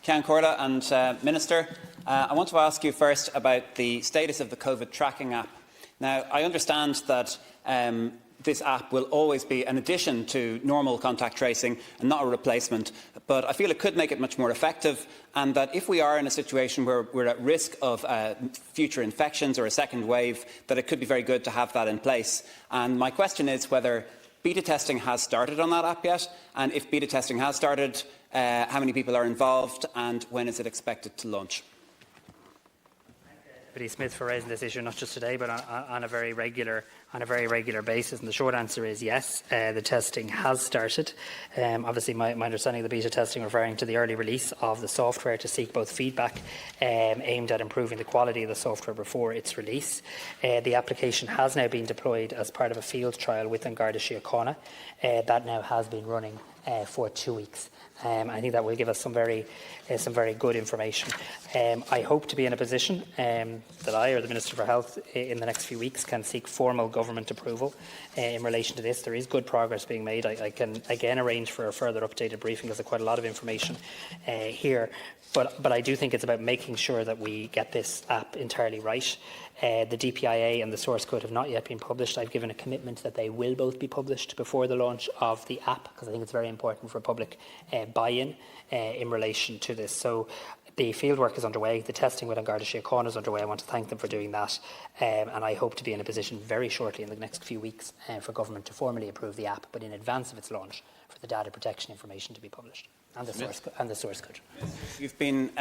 Ceann Corda and Minister, I want to ask you first about the status of the COVID tracking app. Now, I understand that this app will always be an addition to normal contact tracing and not a replacement, but I feel it could make it much more effective, and that if we are in a situation where we're at risk of future infections or a second wave, that it could be very good to have that in place. And my question is whether beta testing has started on that app yet, and if beta testing has started, how many people are involved and when is it expected to launch? Deputy Smith for raising this issue not just today but on a very regular basis, and the short answer is yes, the testing has started. Obviously my understanding of the beta testing referring to the early release of the software to seek both feedback aimed at improving the quality of the software before its release. The application has now been deployed as part of a field trial with An Garda Síochána that now has been running for 2 weeks. I think that will give us some very good information. I hope to be in a position that I or the Minister for Health in the next few weeks can seek formal government approval in relation to this. There is good progress being made. I can again arrange for a further updated briefing because there's quite a lot of information here. But I do think it's about making sure that we get this app entirely right. The DPIA and the source code have not yet been published. I've given a commitment that they will both be published before the launch of the app, because I think it's very important for public buy-in in relation to this. So the fieldwork is underway. The testing with An Garda Síochána is underway. I want to thank them for doing that. And I hope to be in a position very shortly in the next few weeks for government to formally approve the app, but in advance of its launch, for the data protection information to be published and the source code. You've been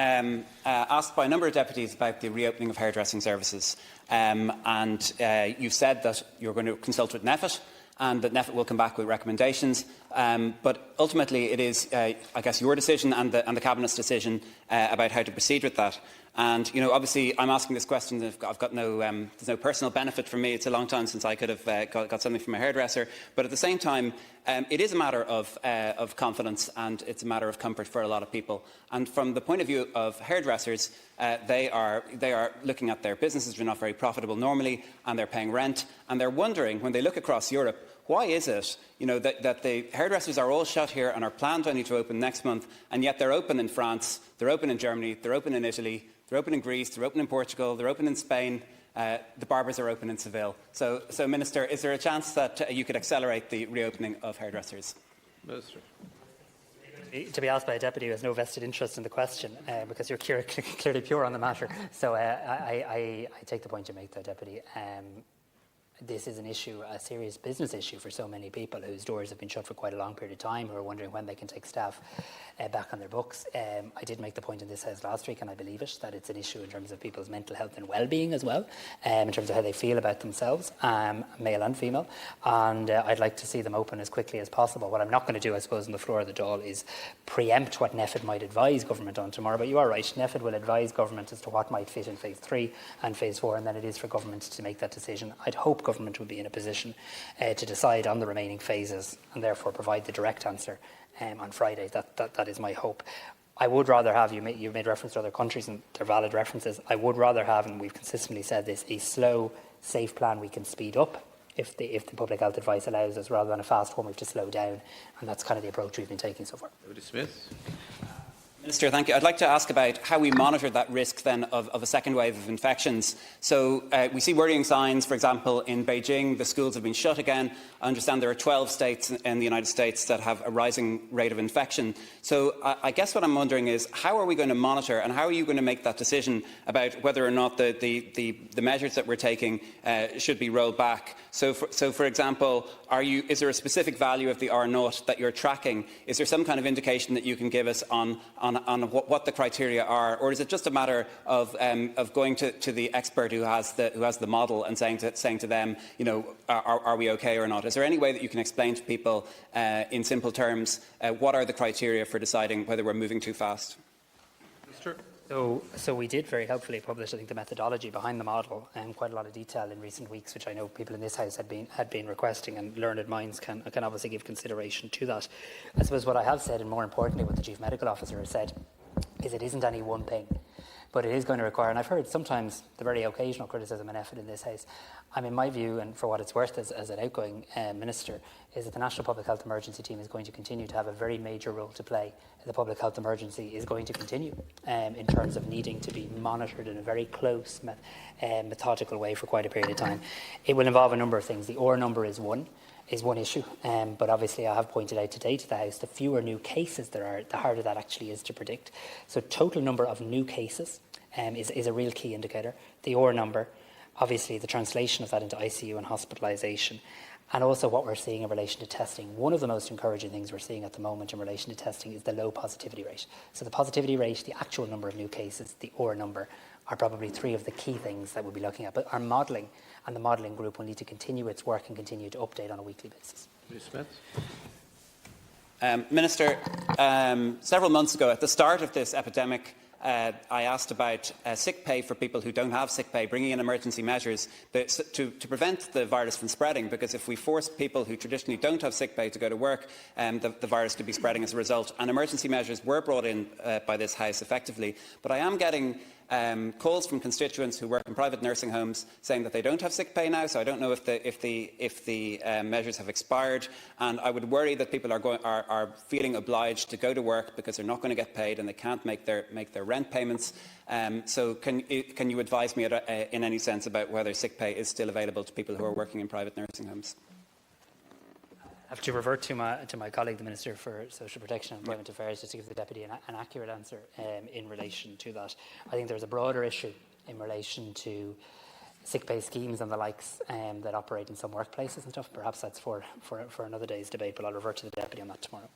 asked by a number of deputies about the reopening of hairdressing services, and you've said that you're going to consult with NEFIT and that NEFIT will come back with recommendations. But ultimately, it is, I guess, your decision and the Cabinet's decision about how to proceed with that. And, obviously, I'm asking this question. I've got no, there's no personal benefit from me. It's a long time since I could have got something from a hairdresser. But at the same time, it is a matter of confidence, and it's a matter of comfort for a lot of people. And from the point of view of hairdressers, they are looking at their businesses, which are not very profitable normally, and they're paying rent, and they're wondering, when they look across Europe, why is it that the hairdressers are all shut here and are planned only to open next month, and yet they're open in France, they're open in Germany, they're open in Italy, they're open in Greece, they're open in Portugal, they're open in Spain, the barbers are open in Seville. So, Minister, is there a chance that you could accelerate the reopening of hairdressers? Minister. To be asked by a deputy who has no vested interest in the question, because you're clearly pure on the matter. So I take the point you make there, Deputy. This is an issue, a serious business issue for so many people whose doors have been shut for quite a long period of time, who are wondering when they can take staff back on their books. I did make the point in this House last week, and I believe it, that it's an issue in terms of people's mental health and well-being as well, in terms of how they feel about themselves, male and female, and I'd like to see them open as quickly as possible. What I'm not going to do, I suppose, on the floor of the Dáil is preempt what NEFIT might advise government on tomorrow, but you are right, NEFIT will advise government as to what might fit in phase 3 and phase 4, and then it is for government to make that decision. I'd hope government would be in a position to decide on the remaining phases and therefore provide the direct answer on Friday. That is my hope. I would rather have, you've made reference to other countries and they're valid references, I would rather have, and we've consistently said this, a slow, safe plan we can speed up if the public health advice allows us, rather than a fast one we have to slow down, and that's kind of the approach we've been taking so far. Deputy Smith. Minister, thank you. I'd like to ask about how we monitor that risk then of a second wave of infections. So we see worrying signs, for example, in Beijing, the schools have been shut again. I understand there are 12 states in the United States that have a rising rate of infection. So I guess what I'm wondering is, how are we going to monitor and how are you going to make that decision about whether or not the measures that we're taking should be rolled back? So for example, is there a specific value of the R0 that you're tracking? Is there some kind of indication that you can give us on what the criteria are, or is it just a matter of going to the expert who has the model and saying to them, are we okay or not? Is there any way that you can explain to people in simple terms what are the criteria for deciding whether we're moving too fast? Minister. So we did very helpfully publish, I think, the methodology behind the model and quite a lot of detail in recent weeks, which I know people in this House had been requesting, and learned minds can obviously give consideration to that. I suppose what I have said, and more importantly what the Chief Medical Officer has said, is it isn't any one thing, but it is going to require, and I've heard sometimes the very occasional criticism and effort in this House. I mean, my view, and for what it's worth as an outgoing Minister, is that the National Public Health Emergency Team is going to continue to have a very major role to play. The public health emergency is going to continue in terms of needing to be monitored in a very close, methodical way for quite a period of time. It will involve a number of things. The OR number is one issue, but obviously I have pointed out today to the House, the fewer new cases there are, the harder that actually is to predict. So total number of new cases is a real key indicator. The OR number, obviously the translation of that into ICU and hospitalisation, and also what we're seeing in relation to testing. One of the most encouraging things we're seeing at the moment in relation to testing is the low positivity rate. So the positivity rate, the actual number of new cases, the OR number, are probably three of the key things that we'll be looking at. But our modelling and the modelling group will need to continue its work and continue to update on a weekly basis. Ms. Smith. Minister, several months ago, at the start of this epidemic, I asked about sick pay for people who don't have sick pay, bringing in emergency measures to prevent the virus from spreading, because if we force people who traditionally don't have sick pay to go to work, the virus could be spreading as a result. And emergency measures were brought in by this House effectively. But I am getting calls from constituents who work in private nursing homes saying that they don't have sick pay now, so I don't know if the measures have expired, and I would worry that people are feeling obliged to go to work because they're not going to get paid and they can't make their rent payments. So can you advise me in any sense about whether sick pay is still available to people who are working in private nursing homes? I have to revert to my colleague, the Minister for Social Protection and Employment Affairs, just to give the Deputy an accurate answer in relation to that. I think there's a broader issue in relation to sick pay schemes and the likes that operate in some workplaces and stuff. Perhaps that's for another day's debate, but I'll revert to the Deputy on that tomorrow.